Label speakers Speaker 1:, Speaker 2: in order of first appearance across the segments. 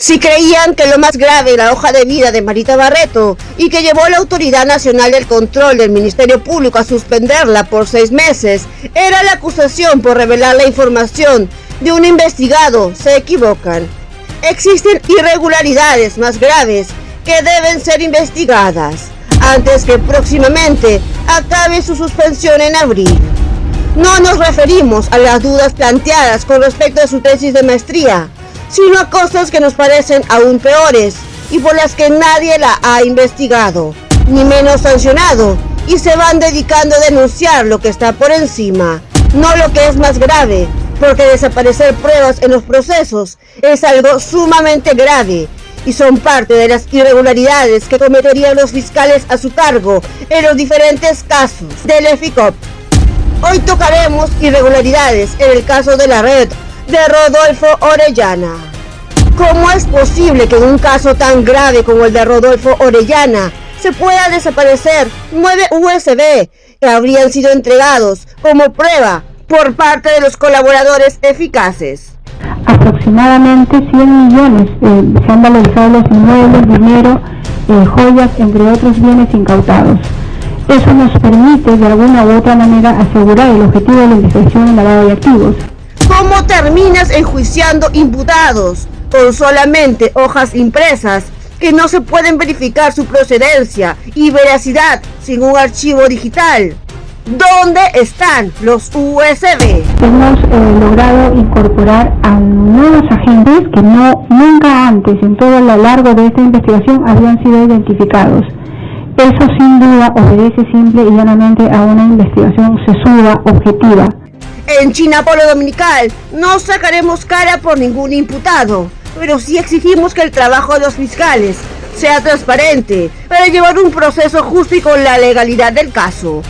Speaker 1: Si creían que lo más grave, la hoja de vida de Marita Barreto, y que llevó a la Autoridad Nacional del Control del Ministerio Público a suspenderla por 6 meses, era la acusación por revelar la información de un investigado, se equivocan. Existen irregularidades más graves que deben ser investigadas, antes que próximamente acabe su suspensión en abril. No nos referimos a las dudas planteadas con respecto a su tesis de maestría, sino a cosas que nos parecen aún peores y por las que nadie la ha investigado, ni menos sancionado, y se van dedicando a denunciar lo que está por encima, no lo que es más grave, porque desaparecer pruebas en los procesos es algo sumamente grave y son parte de las irregularidades que cometerían los fiscales a su cargo en los diferentes casos del EFICOP. Hoy tocaremos irregularidades en el caso de la red de Rodolfo Orellana. ¿Cómo es posible que en un caso tan grave como el de Rodolfo Orellana se pueda desaparecer 9 USB que habrían sido entregados como prueba por parte de los colaboradores eficaces?
Speaker 2: Aproximadamente 100 millones se han valorizado los inmuebles, dinero, joyas, entre otros bienes incautados. Eso nos permite de alguna u otra manera asegurar el objetivo de la investigación en lavado de activos.
Speaker 1: ¿Cómo terminas enjuiciando imputados con solamente hojas impresas que no se pueden verificar su procedencia y veracidad sin un archivo digital? ¿Dónde están los USB?
Speaker 2: Hemos logrado incorporar a nuevos agentes que nunca antes en todo lo largo de esta investigación habían sido identificados. Eso sin duda obedece simple y llanamente a una investigación sesuda, objetiva.
Speaker 1: En Chinapolo Dominical no sacaremos cara por ningún imputado, pero sí exigimos que el trabajo de los fiscales sea transparente para llevar un proceso justo y con la legalidad del caso.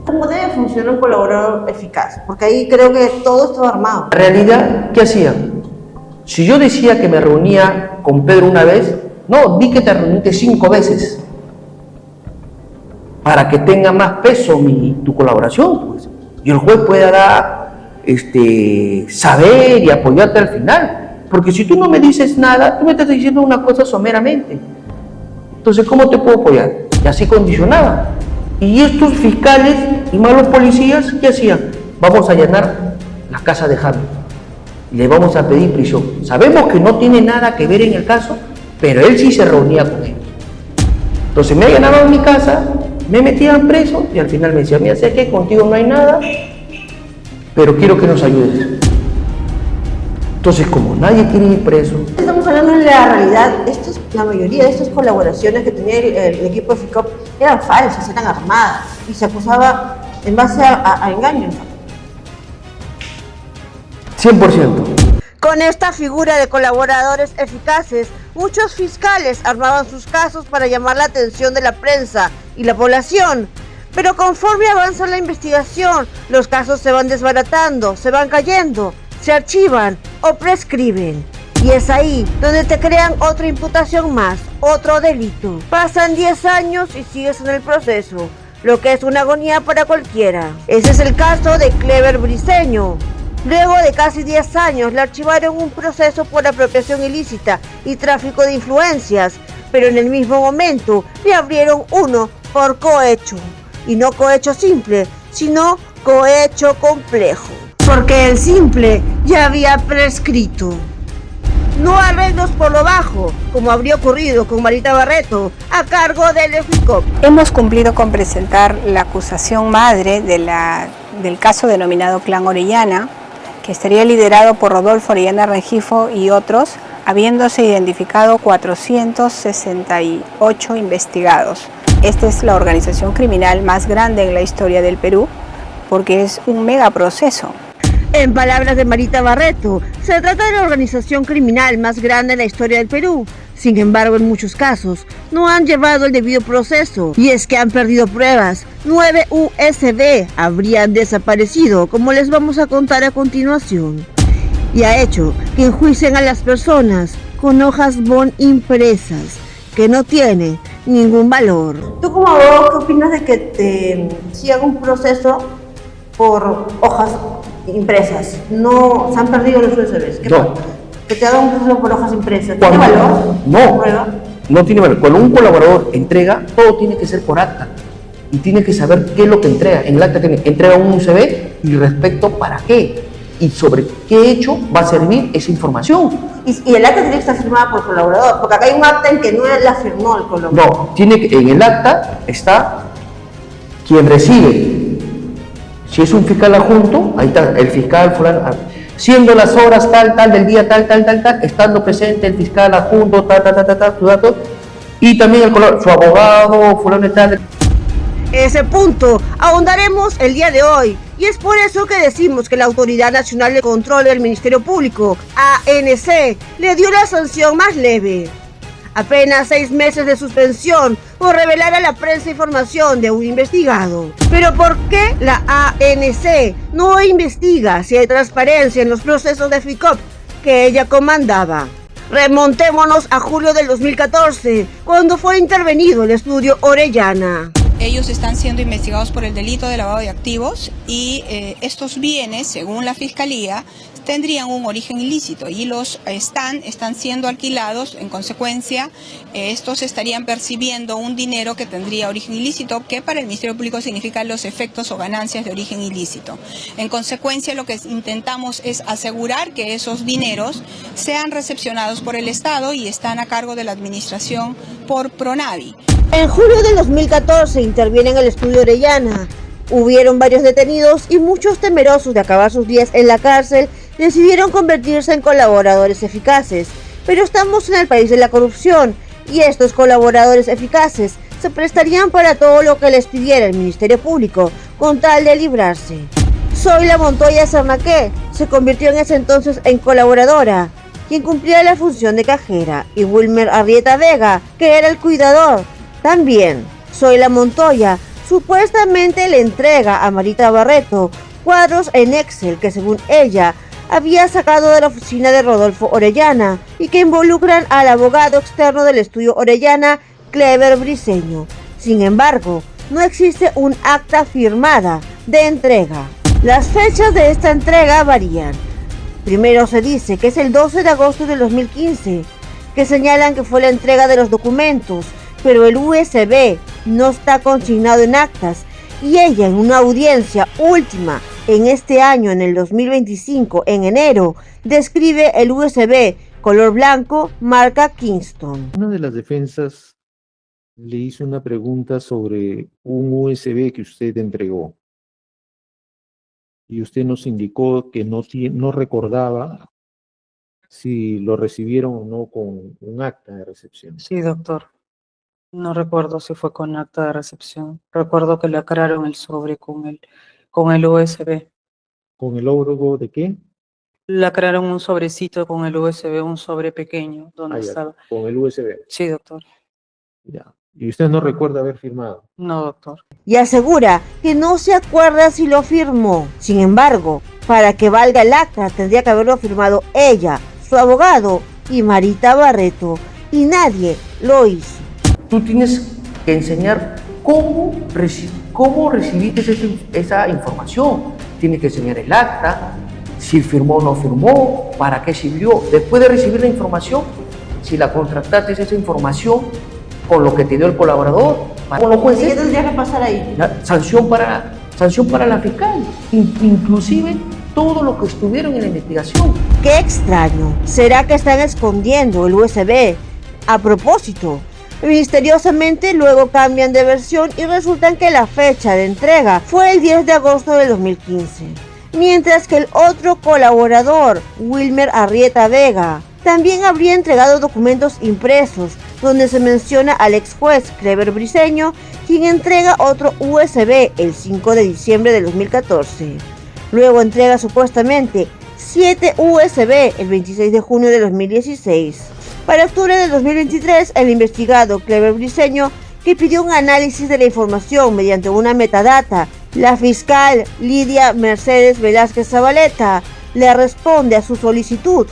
Speaker 1: ¿Cómo debe funcionar un colaborador eficaz? Porque ahí creo que todo estaba armado.
Speaker 3: En realidad, ¿qué hacía? Si yo decía que me reunía con Pedro una vez, no, di que te reuniste 5 veces. Para que tenga más peso tu colaboración, pues. Y el juez pueda saber y apoyarte al final. Porque si tú no me dices nada, tú me estás diciendo una cosa someramente. Entonces, ¿cómo te puedo apoyar? Y así condicionaba. Y estos fiscales y malos policías, ¿qué hacían? Vamos a allanar la casa de Javi. Le vamos a pedir prisión. Sabemos que no tiene nada que ver en el caso, pero él sí se reunía con él. Entonces me allanaban mi casa, me metían preso y al final me decían, mira, sé que contigo no hay nada, pero quiero que nos ayudes. Entonces, como nadie quiere ir preso...
Speaker 1: Estamos hablando de la realidad, la mayoría de estas colaboraciones que tenía el equipo de FICOP eran falsas, eran armadas y se acusaba en base a engaños.
Speaker 3: 100%.
Speaker 1: Con esta figura de colaboradores eficaces, muchos fiscales armaban sus casos para llamar la atención de la prensa y la población. Pero conforme avanza la investigación, los casos se van desbaratando, se van cayendo, se archivan o prescriben. Y es ahí donde te crean otra imputación más, otro delito. Pasan 10 años y sigues en el proceso, lo que es una agonía para cualquiera. Ese es el caso de Clever Briceño. Luego de casi 10 años le archivaron un proceso por apropiación ilícita y tráfico de influencias, pero en el mismo momento le abrieron uno por cohecho. Y no cohecho simple, sino cohecho complejo. Porque el simple ya había prescrito. No arreglos por lo bajo, como habría ocurrido con Marita Barreto, a cargo del EFICOP.
Speaker 4: Hemos cumplido con presentar la acusación madre del caso denominado Clan Orellana, que estaría liderado por Rodolfo Orellana Rengifo y otros, habiéndose identificado 468 investigados. Esta es la organización criminal más grande en la historia del Perú, porque es un megaproceso.
Speaker 1: En palabras de Marita Barreto, se trata de la organización criminal más grande en la historia del Perú. Sin embargo, en muchos casos, no han llevado el debido proceso. Y es que han perdido pruebas. 9 USB habrían desaparecido, como les vamos a contar a continuación. Y ha hecho que enjuicien a las personas con hojas BON impresas, que no tienen ningún valor. ¿Tú como abogado qué opinas de que te sigan un proceso por hojas impresas? No, se han perdido los USBs. ¿Qué pasa? Que te haga un proceso por hojas impresas. ¿Tiene
Speaker 3: Cuando-
Speaker 1: valor?
Speaker 3: No,
Speaker 1: ¿Prueba?
Speaker 3: no tiene valor. Cuando un colaborador entrega, todo tiene que ser por acta. Y tiene que saber qué es lo que entrega. En el acta tiene que entrega un USB y respecto para qué. Y sobre qué hecho va a servir esa información.
Speaker 1: Y el acta tiene que estar firmada por el colaborador, porque acá hay un acta en que no la firmó el colaborador.
Speaker 3: No, tiene que, en el acta está quien recibe. Si es un fiscal adjunto, ahí está el fiscal fulano, siendo las horas tal del día tal, estando presente el fiscal adjunto, su dato, y también el colaborador, su abogado, fulano y tal.
Speaker 1: Ese punto ahondaremos el día de hoy, y es por eso que decimos que la Autoridad Nacional de Control del Ministerio Público, ANC, le dio la sanción más leve. Apenas 6 meses de suspensión por revelar a la prensa información de un investigado. Pero ¿por qué la ANC no investiga si hay transparencia en los procesos de FICOP que ella comandaba? Remontémonos a julio del 2014, cuando fue intervenido el estudio Orellana.
Speaker 4: Ellos están siendo investigados por el delito de lavado de activos y estos bienes, según la Fiscalía, tendrían un origen ilícito y los están siendo alquilados. En consecuencia, estos estarían percibiendo un dinero que tendría origen ilícito, que para el Ministerio Público significa los efectos o ganancias de origen ilícito. En consecuencia, lo que intentamos es asegurar que esos dineros sean recepcionados por el Estado y están a cargo de la administración por Pronavi.
Speaker 1: En julio del 2014 interviene en el estudio Orellana. Hubieron varios detenidos y muchos temerosos de acabar sus días en la cárcel decidieron convertirse en colaboradores eficaces. Pero estamos en el país de la corrupción y estos colaboradores eficaces se prestarían para todo lo que les pidiera el Ministerio Público con tal de librarse. Zoila Montoya Sernaque se convirtió en ese entonces en colaboradora, quien cumplía la función de cajera, y Wilmer Arrieta Vega, que era el cuidador. También, Zoila Montoya supuestamente le entrega a Marita Barreto cuadros en Excel que, según ella, había sacado de la oficina de Rodolfo Orellana y que involucran al abogado externo del estudio Orellana, Cleber Briceño. Sin embargo, no existe un acta firmada de entrega. Las fechas de esta entrega varían. Primero se dice que es el 12 de agosto del 2015, que señalan que fue la entrega de los documentos, pero el USB no está consignado en actas, y ella, en una audiencia última en este año, en el 2025, en enero, describe el USB color blanco marca Kingston.
Speaker 5: Una de las defensas le hizo una pregunta sobre un USB que usted entregó y usted nos indicó que no recordaba si lo recibieron o no con un acta de recepción.
Speaker 6: Sí, doctor. No recuerdo si fue con acta de recepción. Recuerdo que lacraron el sobre con el USB.
Speaker 5: ¿Con el logo de qué?
Speaker 6: Lacraron un sobrecito con el USB, un sobre pequeño, donde
Speaker 5: Ya,
Speaker 6: estaba.
Speaker 5: con el USB.
Speaker 6: Sí, doctor.
Speaker 5: Ya. ¿Y usted no recuerda haber firmado?
Speaker 6: No, doctor.
Speaker 1: Y asegura que no se acuerda si lo firmó. Sin embargo, para que valga el acta tendría que haberlo firmado ella, su abogado y Marita Barreto, y nadie lo hizo.
Speaker 3: Tú tienes que enseñar cómo recibiste esa información. Tienes que enseñar el acta, si firmó o no firmó, para qué sirvió. Después de recibir la información, si la contrataste esa información con lo que te dio el colaborador, con los jueces,
Speaker 1: ¿Qué tendría que pasar ahí?
Speaker 3: sanción para la fiscal, inclusive todo lo que estuvieron en la investigación.
Speaker 1: ¡Qué extraño! ¿Será que están escondiendo el USB? A propósito, misteriosamente luego cambian de versión y resultan que la fecha de entrega fue el 10 de agosto del 2015. Mientras que el otro colaborador, Wilmer Arrieta Vega, también habría entregado documentos impresos, donde se menciona al ex juez Cleber Briceño, quien entrega otro USB el 5 de diciembre del 2014. Luego entrega supuestamente 7 USB el 26 de junio de 2016. Para octubre de 2023, el investigado Cleber Briceño, que pidió un análisis de la información mediante una metadata, la fiscal Lidia Mercedes Velázquez Zabaleta le responde a su solicitud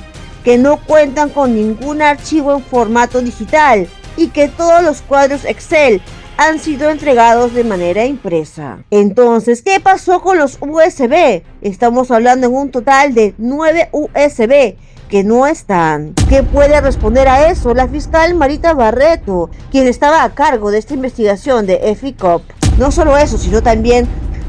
Speaker 1: que no cuentan con ningún archivo en formato digital y que todos los cuadros Excel han sido entregados de manera impresa. Entonces, ¿qué pasó con los USB? Estamos hablando en un total de 9 USB que no están. ¿Qué puede responder a eso la fiscal Marita Barreto, quien estaba a cargo de esta investigación de EFICOP? No solo eso, sino también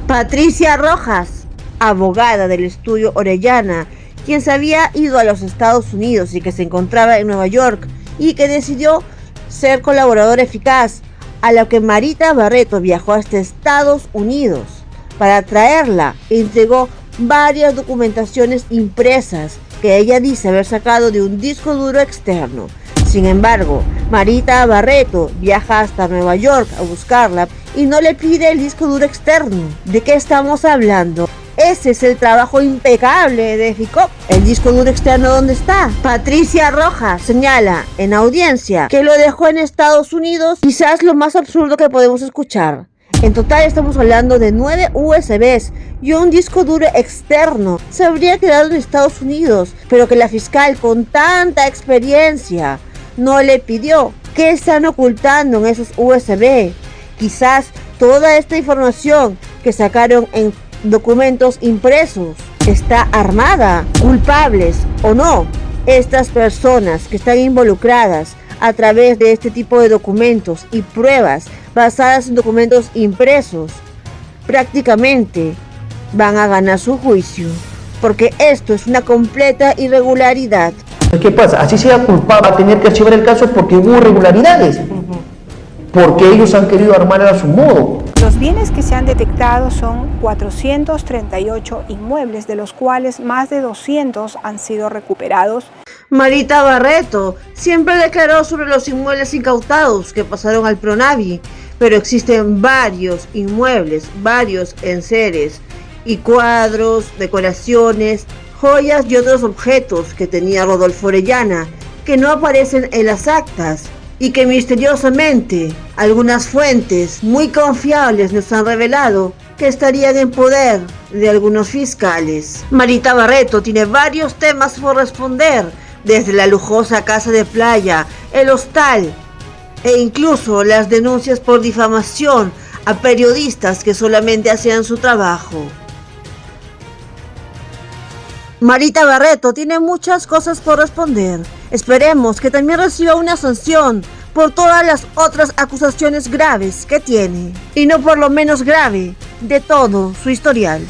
Speaker 1: Patricia Rojas, abogada del estudio Orellana, quien se había ido a los Estados Unidos y que se encontraba en Nueva York y que decidió ser colaboradora eficaz, a la que Marita Barreto viajó hasta Estados Unidos. Para traerla, entregó varias documentaciones impresas que ella dice haber sacado de un disco duro externo. Sin embargo, Marita Barreto viaja hasta Nueva York a buscarla y no le pide el disco duro externo. ¿De qué estamos hablando? Ese es el trabajo impecable de EFICOP. ¿El disco duro externo dónde está? Patricia Rojas señala en audiencia que lo dejó en Estados Unidos, quizás lo más absurdo que podemos escuchar. En total estamos hablando de 9 USBs y un disco duro externo. Se habría quedado en Estados Unidos, pero que la fiscal con tanta experiencia no le pidió. ¿Qué están ocultando en esos USB? Quizás toda esta información que sacaron en documentos impresos está armada. Culpables o no, estas personas que están involucradas a través de este tipo de documentos y pruebas basadas en documentos impresos, prácticamente van a ganar su juicio, porque esto es una completa irregularidad.
Speaker 3: ¿Qué pasa? Así sea culpable, va a tener que archivar el caso porque hubo irregularidades, porque ellos han querido armar a su modo.
Speaker 4: Los bienes que se han detectado son 438 inmuebles, de los cuales más de 200 han sido recuperados.
Speaker 1: Marita Barreto siempre declaró sobre los inmuebles incautados que pasaron al Pronavi, pero existen varios inmuebles, varios enseres y cuadros, decoraciones, joyas y otros objetos que tenía Rodolfo Orellana que no aparecen en las actas y que misteriosamente algunas fuentes muy confiables nos han revelado que estarían en poder de algunos fiscales. Marita Barreto tiene varios temas por responder, desde la lujosa casa de playa, el hostal e incluso las denuncias por difamación a periodistas que solamente hacían su trabajo. Marita Barreto tiene muchas cosas por responder. Esperemos que también reciba una sanción por todas las otras acusaciones graves que tiene, y no por lo menos grave de todo su historial.